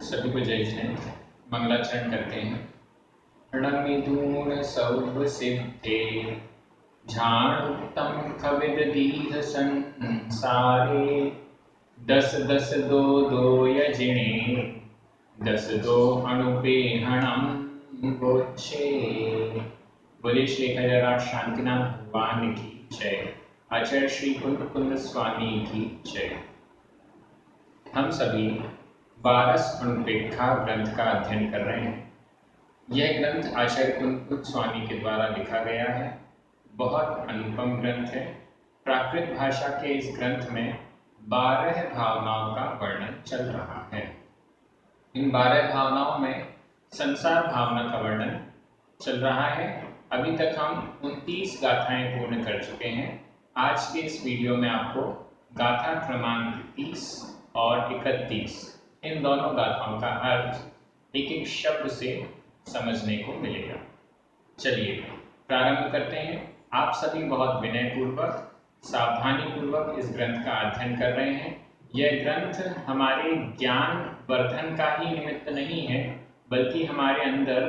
सभी को जय जय। मंगलाचरण करते हैं। रणमिदूर सौभ सिद्धे झाणुत्तम खविद दीध संसारे। दस दस दो दो यजिणे दस दो अणुपेहणम गोच्छे। बोले श्री हरिराज शांतिनाथ भगवान की जय। आचार्य श्री कुंद कुंद स्वामी की जय। हम सभी 12 अणुपेक्षा ग्रंथ का अध्ययन कर रहे हैं। यह ग्रंथ आचार्य कुंद स्वामी के द्वारा लिखा गया है। बहुत अनुपम ग्रंथ है। प्राकृत भाषा के इस ग्रंथ में 12 भावनाओं का वर्णन चल रहा है। इन 12 भावनाओं में संसार भावना का वर्णन चल रहा है। अभी तक हम 29 गाथाएं पूर्ण कर चुके हैं। आज के इस वीडियो में आपको गाथा क्रमांक 30 और 31 इन दोनों गाथाओं का अर्थ एक एक शब्द से समझने को मिलेगा। चलिए प्रारंभ करते हैं। आप सभी बहुत विनय पूर्वक सावधानी पूर्वक इस ग्रंथ का अध्ययन कर रहे हैं। यह ग्रंथ हमारे ज्ञान वर्धन का ही निमित्त नहीं है, बल्कि हमारे अंदर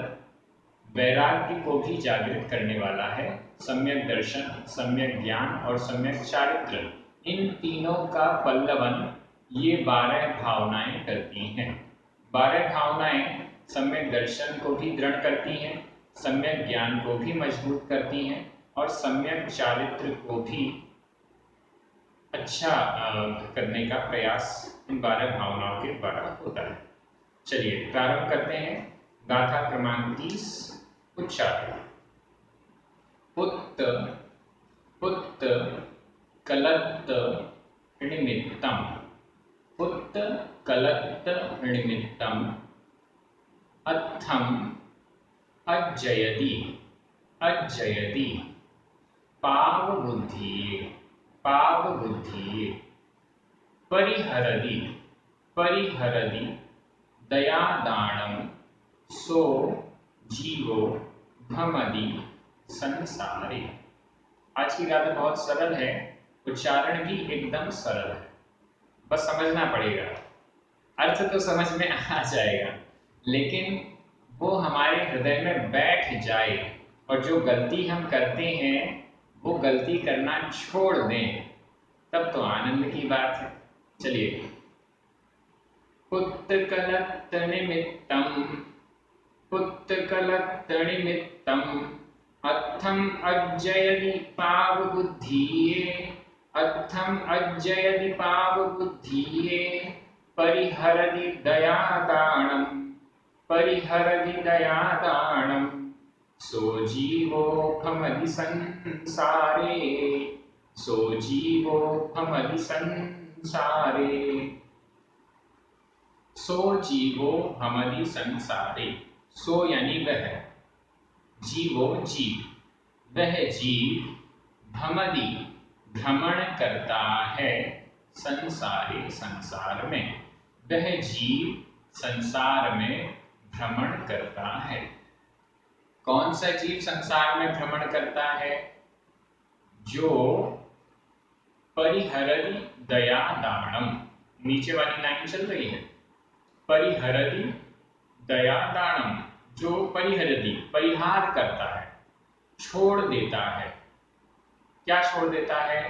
वैराग्य को भी जागृत करने वाला है। सम्यक दर्शन, सम्यक ज्ञान और सम्यक चारित्र, इन तीनों का पल्लवन ये 12 भावनाएं करती हैं। 12 भावनाएं सम्यक दर्शन को भी दृढ़ करती हैं, सम्यक ज्ञान को भी मजबूत करती हैं और सम्यक चारित्र को भी अच्छा करने का प्रयास इन 12 भावनाओं के द्वारा होता है। चलिए प्रारंभ करते हैं। गाथा क्रमांक 30 उच्चारण। पुत्त पुत्त कलत्त निमित्तम। पुत्त कलत्त निमित्तम अत्थम अज्जयति अज्जयति पावबुद्धिये पावबुद्धिये परिहरति परिहरति दयादानं सो जीवो भमदि संसारे। आज की गाथा बहुत सरल है, उच्चारण भी एकदम सरल है, बस समझना पड़ेगा। अर्थ तो समझ में आ जाएगा, लेकिन वो हमारे हृदय में बैठ जाए और जो गलती हम करते हैं वो गलती करना छोड़ दें, तब तो आनंद की बात है। चलिए। पुत्तकलत्त निमित्तम पुत्तकलत्त निमित्तम अत्थम अज्जयति पावबुद्धिये अत्थम अज्जयति पावबुद्धिये परिहरति दयादानं परिहरति दयादानं सो जीवो भमदि संसारे सो जीवो भमदि संसारे सो जीवो भमदि संसारे। सो यानी वह, जीवो जीव, वह जीव भमदि भ्रमण करता है संसारे संसार में, वह जीव संसार में भ्रमण करता है। कौन सा जीव संसार में भ्रमण करता है? जो परिहरति दयादानं, नीचे वाली लाइन चल रही है, परिहरति दयादानं, जो परिहरति परिहार करता है, छोड़ देता है। क्या छोड़ देता है?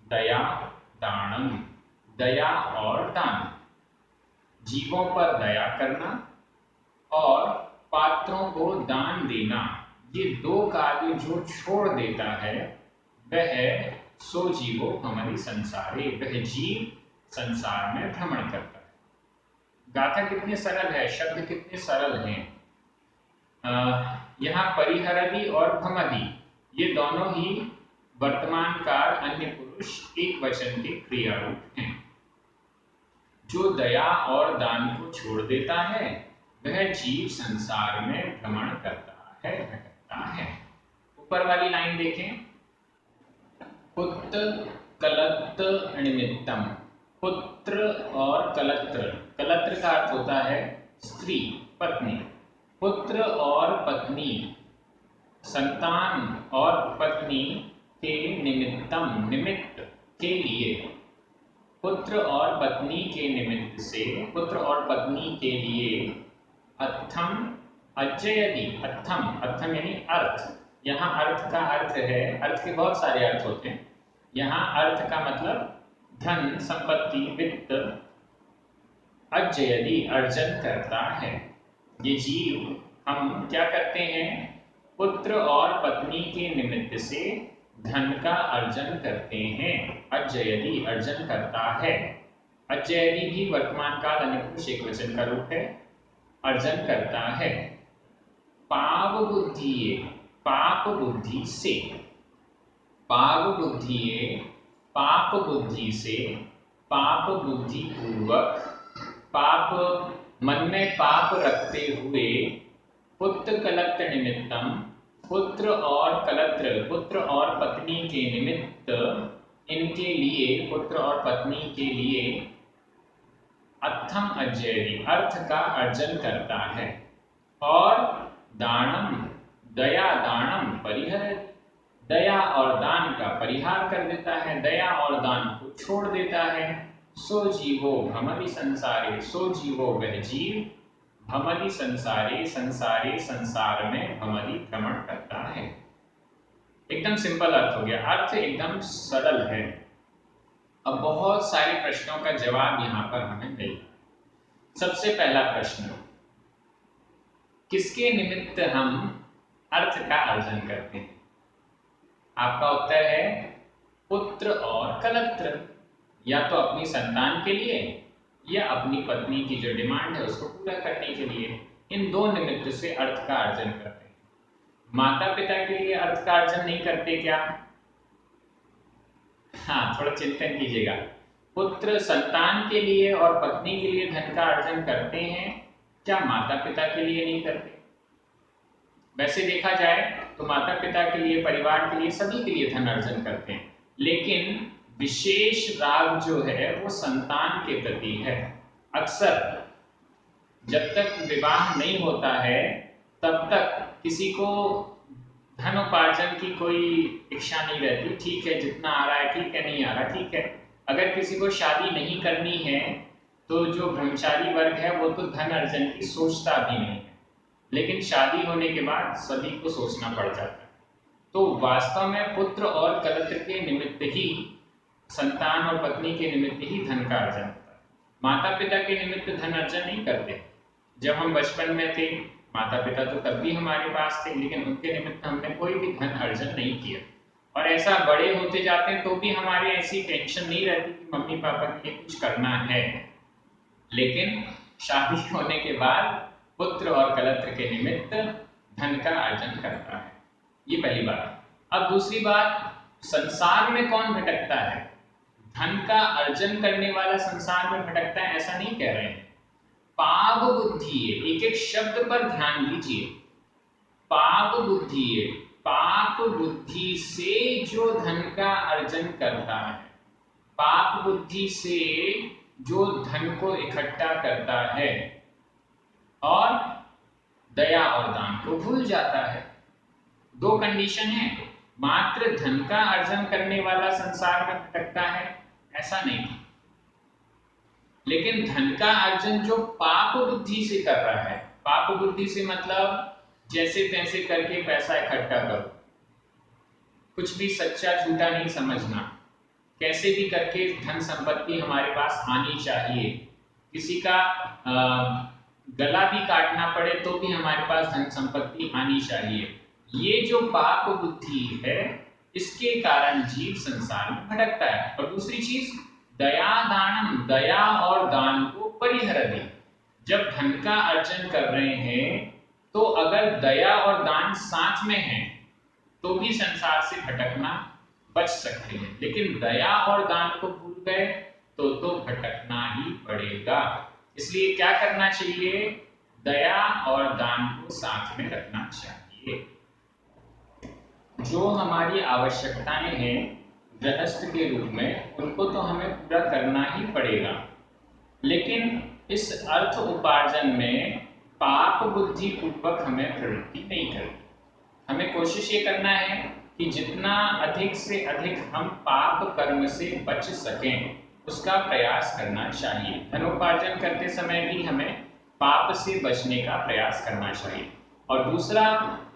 दया दानम, दया और दान, जीवों पर दया करना और पात्रों को दान देना, ये दो कार्य जो छोड़ देता है वह सो जीवो हमारी संसारे, वह जीव संसार में भ्रमण करता है। गाथा कितनी सरल है, शब्द कितने सरल हैं। यहाँ परिहरति और भमदि ये दोनों ही वर्तमान काल अन्य पुरुष एक वचन के क्रिया रूप हैं। जो दया और दान को छोड़ देता है वह जीव संसार में भ्रमण करता है, भटकता है। ऊपर वाली लाइन देखें। पुत्र कलत्र निमित्तम, पुत्र और कलत्र, कलत्र का अर्थ होता है स्त्री, पत्नी। पुत्र और पत्नी, संतान और पत्नी के निमित्तम, निमित्त के लिए पुत्र और पत्नी के निमित्त से, पुत्र और पत्नी के लिए अर्थम अज्जयति। अर्थम, अर्थम यानी अर्थ। यहाँ अर्थ का अर्थ है, अर्थ के बहुत सारे अर्थ होते हैं। यहाँ अर्थ का मतलब धन, संपत्ति, वित्त। अज्जयति अर्जन करता है। ये जीव हम क्या करते हैं? पुत्र और पत्नी के निमित्त से धन का अर्जन करते हैं। अज्जयति अर्जन करता है। अज्जयति भी वर्तमान काल अनिपुरुष एकवचन का रूप है। अर्जन करता है। पाप बुद्धिये, पाप बुद्धि से। पाप बुद्धिये, पाप बुद्धि से, पाप बुद्धि पूर्वक, पाप मन में पाप रखते हुए, पुत्र कलत्र निमित्तम, पुत्र और कलत्र, पुत्र और पत्नी के निमित्त, इनके लिए, पुत्र और पत्नी के लिए अर्थम अज्जयति अर्थ का अर्जन करता है। और दानम, दया दानम परिहर, दया और दान का परिहार कर देता है, दया और दान को छोड़ देता है। सो जीवो भ्रमति संसारे, सो जीवो वह जीव, भ्रमति संसारे, संसारे संसार में भ्रमति भ्रमण करता है। एकदम सिंपल अर्थ हो गया, अर्थ एकदम सरल है। अब बहुत सारे प्रश्नों का जवाब यहाँ पर हमें मिला। सबसे पहला प्रश्न, किसके निमित्त हम अर्थ का अर्जन करते हैं? आपका उत्तर है पुत्र और कलत्र। या तो अपनी संतान के लिए या अपनी पत्नी की जो डिमांड है उसको पूरा करने के लिए, इन दो निमित्त से अर्थ का अर्जन करते हैं। माता पिता के लिए अर्थ का अर्जन नहीं करते क्या? हाँ, थोड़ा चिंतन कीजिएगा। पुत्र संतान के लिए और पत्नी के लिए धन का अर्जन करते हैं, क्या माता पिता के लिए नहीं करते? वैसे देखा जाए तो माता पिता के लिए, परिवार के लिए, सभी के लिए धन अर्जन करते हैं, लेकिन विशेष राग जो है वो संतान के प्रति है। अक्सर जब तक विवाह नहीं होता है तब तक किसी को धन उपार्जन की कोई इच्छा नहीं रहती। ठीक है, जितना आ रहा है ठीक है, नहीं आ रहा ठीक है। अगर किसी को शादी नहीं करनी है तो जो ब्रह्मचारी वर्ग है वो तो धन अर्जन की सोचता भी नहीं है, लेकिन शादी होने के बाद सभी को सोचना पड़ जाता है। तो वास्तव में पुत्र और कलत्र के निमित्त ही, संतान और पत्नी के निमित्त ही धन का अर्जन होता है। माता पिता के निमित्त धन अर्जन नहीं करते। जब हम बचपन में थे, माता पिता तो तब भी हमारे पास थे, लेकिन उनके निमित्त हमने कोई भी धन अर्जन नहीं किया। और ऐसा बड़े होते जाते हैं तो भी हमारी ऐसी टेंशन नहीं रहती कि मम्मी पापा के लिए कुछ करना है, लेकिन शादी होने के बाद पुत्र और कलत्र के निमित्त धन का अर्जन करता है। ये पहली बात। अब दूसरी बात, संसार में कौन भटकता है? धन का अर्जन करने वाला संसार में भटकता है ऐसा नहीं कह रहे हैं। पाप बुद्धि, एक एक शब्द पर ध्यान दीजिए। पाप बुद्धि, पाप बुद्धि से जो धन का अर्जन करता है, पाप बुद्धि से जो धन को इकट्ठा करता है और दया और दान को भूल जाता है। दो कंडीशन है, मात्र धन का अर्जन करने वाला संसार में भटकता है ऐसा नहीं, लेकिन धन का अर्जन जो पाप बुद्धि से कर रहा है, पाप बुद्धि से मतलब जैसे तैसे करके पैसा इकट्ठा करो, कुछ भी सच्चा झूठा नहीं समझना, कैसे भी करके धन संपत्ति हमारे पास आनी चाहिए। किसी का गला भी काटना पड़े तो भी हमारे पास धन संपत्ति आनी चाहिए। ये जो पाप बुद्धि है इसके कारण जीव संसार में भटकता है। और दूसरी चीज, दया दानम, दया और दान को परिहरति। जब धन का अर्जन कर रहे हैं तो अगर दया और दान साथ में है तो भी संसार से भटकना बच सकते हैं, लेकिन दया और दान को भूल गए तो भटकना ही पड़ेगा। इसलिए क्या करना चाहिए? दया और दान को साथ में रखना चाहिए। जो हमारी आवश्यकताएं हैं गृहस्थ के रूप में, उनको तो हमें पूरा करना ही पड़ेगा, लेकिन इस अर्थ उपार्जन में पाप बुद्धि पूर्वक हमें प्रवृत्ति नहीं करनी। हमें कोशिश ये करना है कि जितना अधिक से अधिक हम पाप कर्म से बच सकें उसका प्रयास करना चाहिए। धनोपार्जन करते समय भी हमें पाप से बचने का प्रयास करना चाहिए। और दूसरा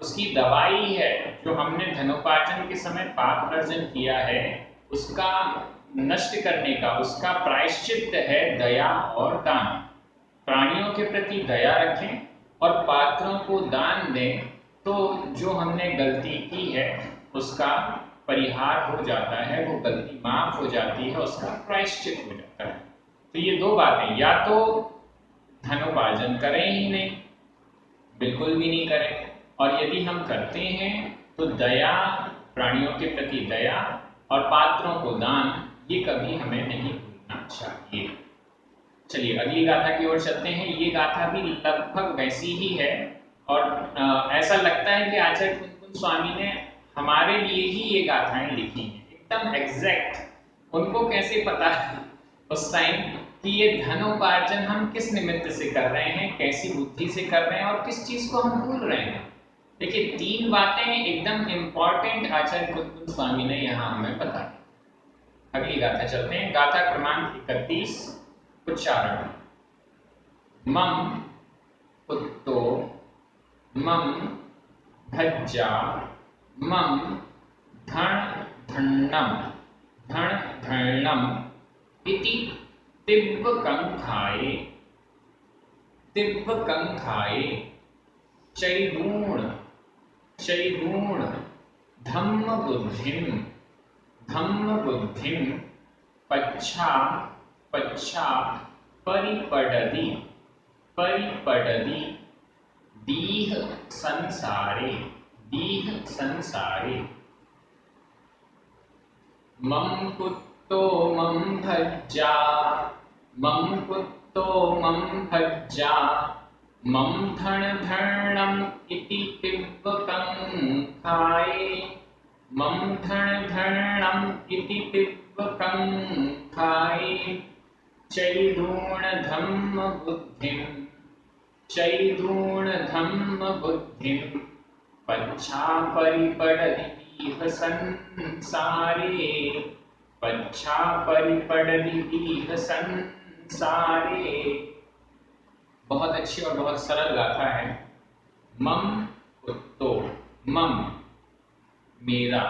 उसकी दवाई है, जो हमने धनोपार्जन के समय पाप अर्जन किया है उसका नष्ट करने का, उसका प्रायश्चित है दया और दान। प्राणियों के प्रति दया रखें और पात्रों को दान दें, तो जो हमने गलती की है उसका परिहार हो जाता है, वो गलती माफ हो जाती है, उसका प्रायश्चित हो जाता है। तो ये दो बातें, या तो धनोपार्जन करें ही नहीं, बिल्कुल भी नहीं करें, और यदि हम करते हैं तो दया, प्राणियों के प्रति दया और पात्रों को दान, ये कभी हमें नहीं भूलना चाहिए। चलिए अगली गाथा की ओर चलते हैं। ये गाथा भी लगभग वैसी ही है और ऐसा लगता है कि आचार्य कुंकुम स्वामी ने हमारे लिए ही ये गाथाएं लिखी हैं, एकदम एग्जैक्ट। उनको कैसे पता उस टाइम कि ये धनोपार्जन हम किस निमित्त से कर रहे हैं, कैसी बुद्धि से कर रहे हैं और किस चीज को हम भूल रहे हैं। देखिए 3 बातें एकदम इंपॉर्टेंट आचार्य कुंकुम स्वामी ने यहाँ हमें बताई। अगली गाथा चलते हैं। गाथा क्रमांक 31। उच्चारण: मम पुत्तो मम भज्जा मम धन धन्नम धन धर्णम इति तिब्बकंखाये तिब्बकंखाये चैगुण चैगुण धम्म बुद्धिम पच्छा पच्छा परिपडति परिपडति दीह संसारे मम पुत्तो मम भज्जा मम पुत्तो मम भज्जा मम धन धर्णम इति तिब्बकंखाये मम धन धर्णम इति तिब्बकंखाये चैगुण धम्म बुद्धिम पच्छा परिपडति संसारे पच्छा परिपडति संसारे। बहुत अच्छी और बहुत सरल गाथा है। मम पुत्तो, मम मेरा,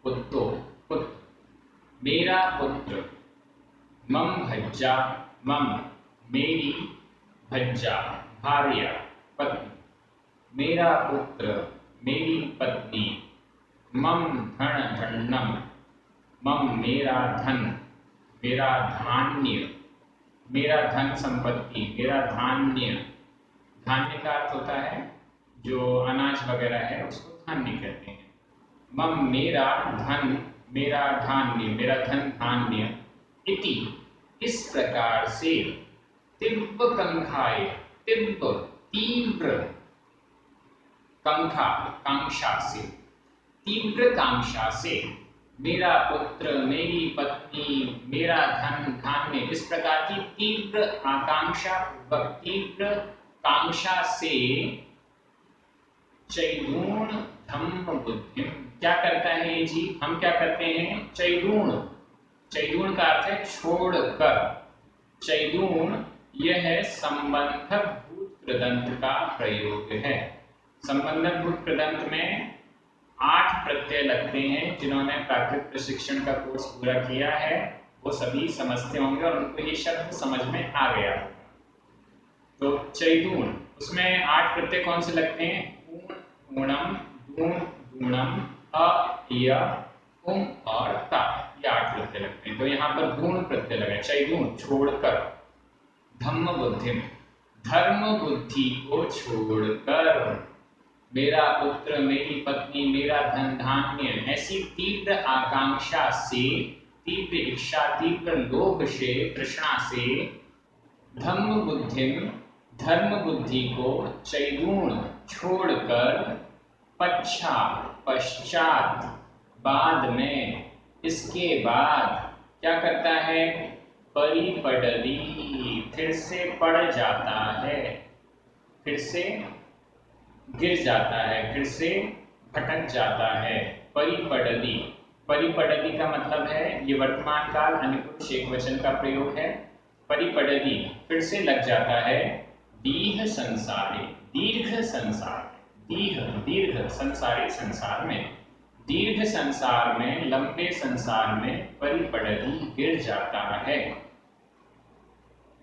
पुत्तो पुत्र, मेरा पुत्र, मम भज्जा, मम मेरी, भज्जा भार्या पत्नी, मेरा पुत्र मेरी पत्नी, मम धन धन्नम मम मेरा धन, मेरा धान्य, मेरा धन संपत्ति, मेरा धान्य। धान्य का अर्थ होता है जो अनाज वगैरह है उसको धान्य कहते हैं। मम मेरा धन, मेरा धान्य, मेरा धन धान्य, इति इस प्रकार से, तिब्बकंखाये, तिब्ब तीव्र, कंखा कांक्षा से, तीव्र कांक्षा से, मेरा पुत्र, मेरी पत्नी, मेरा धन धान्य, इस प्रकार की तीव्र आकांक्षा, तीव्र कांक्षा से चैगुण धम्म बुद्धि, क्या करता है ये जी, हम क्या करते हैं, चैगुण, चैगुण का अर्थ है छोड़कर। चैगुण यह है संबंधक भूत प्रदंत का प्रयोग है। संबंधक भूत प्रदंत में 8 प्रत्यय लगते हैं। जिन्होंने प्राकृतिक प्रशिक्षण का कोर्स पूरा किया है वो सभी समझते होंगे और उनको ये शब्द समझ में आ गया होगा। तो चैगुण, उसमें 8 प्रत्यय कौन से लगते हैं, ऊण, ऊणम, दूण, दूणम, अ, य, उम और ता, ये 8 प्रत्यय लगते हैं। तो यहाँ पर दूण प्रत्यय लगा, चैगुण छोड़कर, धम्म बुद्धि, धर्म बुद्धि को छोड़कर, मेरा पुत्र, मेरी पत्नी, मेरा धन धान्य, ऐसी तीव्र आकांक्षा से, तीव्र इच्छा, तीव्र लोभ से, तृष्णा से, धम्म बुद्धि, धर्म बुद्धि को चैगुण छोड़कर, पच्छा पश्चात, बाद में, इसके बाद क्या करता है, परिपडति, फिर से पड़ जाता है, फिर से गिर जाता है, फिर से भटक जाता है। परिपडति परिपठति का मतलब है ये वर्तमान काल अनुपुरुष एकवचन का प्रयोग है। परिपठति फिर से लग जाता है दीर्घ संसारे, दीर्घ संसार, दीर्घ संसारे, संसार में, दीर्घ संसार में, लंबे संसार में परिपठति गिर जाता है।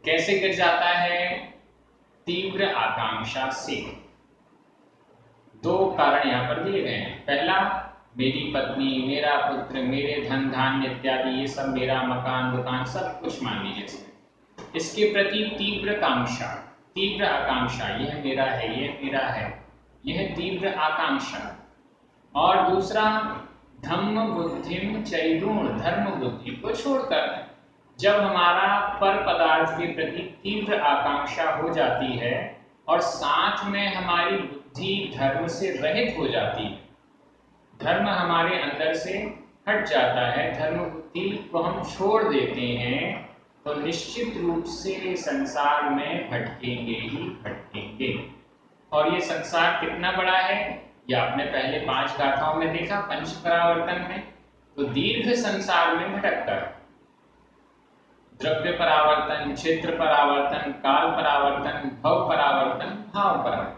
कैसे गिर जाता है? तीव्र आकांक्षा से। दो कारण यहाँ पर दिए गए हैं। पहला, मेरी पत्नी, मेरा पुत्र, मेरे धन धान्य इत्यादि, ये सब मेरा मकान दुकान सब कुछ मान लीजिए इसमें, इसके प्रति तीव्र कांक्षा, तीव्र आकांक्षा, यह मेरा है, यह मेरा है, यह तीव्र आकांक्षा। और दूसरा, धम्म बुद्धिम चैगुण, धर्म बुद्धि को छोड़कर जब हमारा पर पदार्थ के प्रति तीव्र आकांक्षा हो जाती है और साथ में हमारी बुद्धि धर्म से रहित हो जाती है, धर्म हमारे अंदर से हट जाता है, धर्म बुद्धि को हम छोड़ देते हैं, तो निश्चित रूप से संसार में भटकेंगे ही भटकेंगे। और ये संसार कितना बड़ा है, ये आपने पहले 5 गाथाओं में देखा, पंच परावर्तन में। तो दीर्घ संसार में भटककर द्रव्य परावर्तन, क्षेत्र परावर्तन, काल परावर्तन, भव परावर्तन, भाव परावर्तन,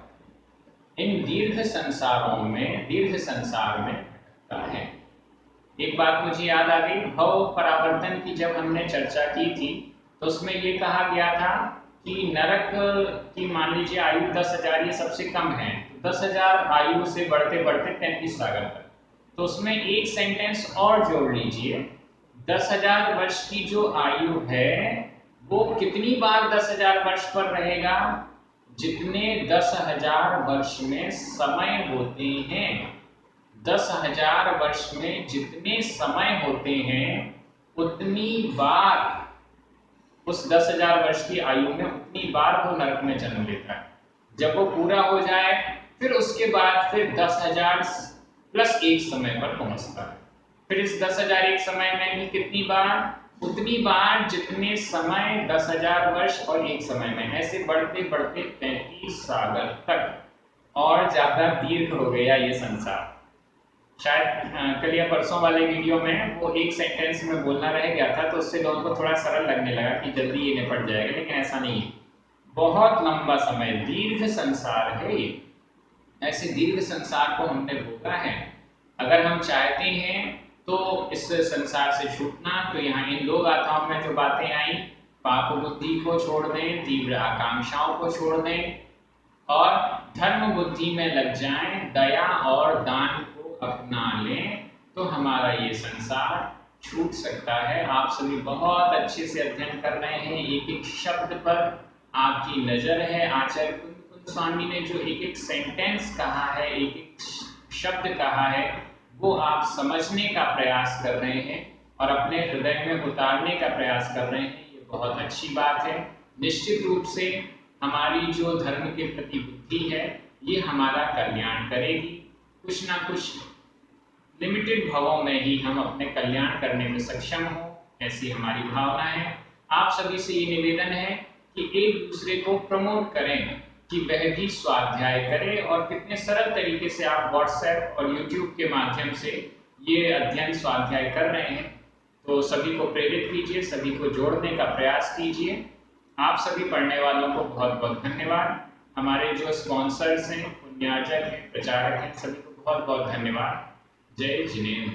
इन दीर्घ संसारों में, दीर्घ संसार में भटकता है। एक बात मुझे याद आ गई, भव परावर्तन की जब हमने चर्चा की थी तो उसमें ये कहा गया था कि नरक की मान लीजिए आयु 10,000 ये सबसे कम है, 10,000 आयु से बढ़ते बढ़ते 33 सागर तक। तो उसमें एक सेंटेंस और जोड़ लीजिए, 10,000 वर्ष की जो आयु है वो कितनी बार 10,000 वर्ष पर रहेगा? जितने 10,000 वर्ष में समय होते हैं, 10,000 वर्ष में जितने समय होते हैं उतनी बार, उस 10,000 वर्ष की आयु में उतनी बार वो नरक में जन्म लेता है। जब वो पूरा हो जाए फिर उसके बाद फिर 10,000 प्लस 1 समय पर पहुंचता है। फिर इस 10,000 एक समय में भी कितनी बार? उतनी बार जितने समय 10,000 वर्ष और एक समय में, ऐसे बढ़ते बढ़ते 33 सागर तक। और ज्यादा दीर्घ हो गया ये संसार। शायद कल या परसों वाले वीडियो में वो एक सेंटेंस में बोलना रह गया था, तो उससे लोगों को थोड़ा सरल लगने लगा कि जल्दी ये निपट जाएगा, लेकिन ऐसा नहीं है, बहुत लंबा समय, दीर्घ संसार है ये। ऐसे दीर्घ संसार को हमने भोगा है। अगर हम चाहते हैं तो इस संसार से छूटना, तो यहाँ इन 2 गाथाओं में जो बातें आई, पाप बुद्धि को छोड़ दें, तीव्र आकांक्षाओं को छोड़ दें और धर्म बुद्धि में लग जाएं, दया और दान को अपना लें, तो हमारा ये संसार छूट सकता है। आप सभी बहुत अच्छे से अध्ययन कर रहे हैं, एक एक शब्द पर आपकी नजर है। आचार्य कुंद स्वामी ने जो एक एक सेंटेंस कहा है, एक एक शब्द कहा है, वो आप समझने का प्रयास कर रहे हैं और अपने हृदय में उतारने का प्रयास कर रहे हैं। ये बहुत अच्छी बात है। निश्चित रूप से हमारी जो धर्म के प्रति बुद्धि है ये हमारा कल्याण करेगी। कुछ ना कुछ लिमिटेड भावों में ही हम अपने कल्याण करने में सक्षम हो, ऐसी हमारी भावना है। आप सभी से ये निवेदन है कि एक दूसरे को प्रमोट करें कि वह भी स्वाध्याय करे, और कितने सरल तरीके से आप व्हाट्सएप और यूट्यूब के माध्यम से ये अध्ययन स्वाध्याय कर रहे हैं। तो सभी को प्रेरित कीजिए, सभी को जोड़ने का प्रयास कीजिए। आप सभी पढ़ने वालों को बहुत बहुत धन्यवाद। हमारे जो स्पॉन्सर्स हैं, पुण्यार्जक हैं, प्रचारक हैं, सभी को बहुत बहुत धन्यवाद। जय जिनेन्द्र।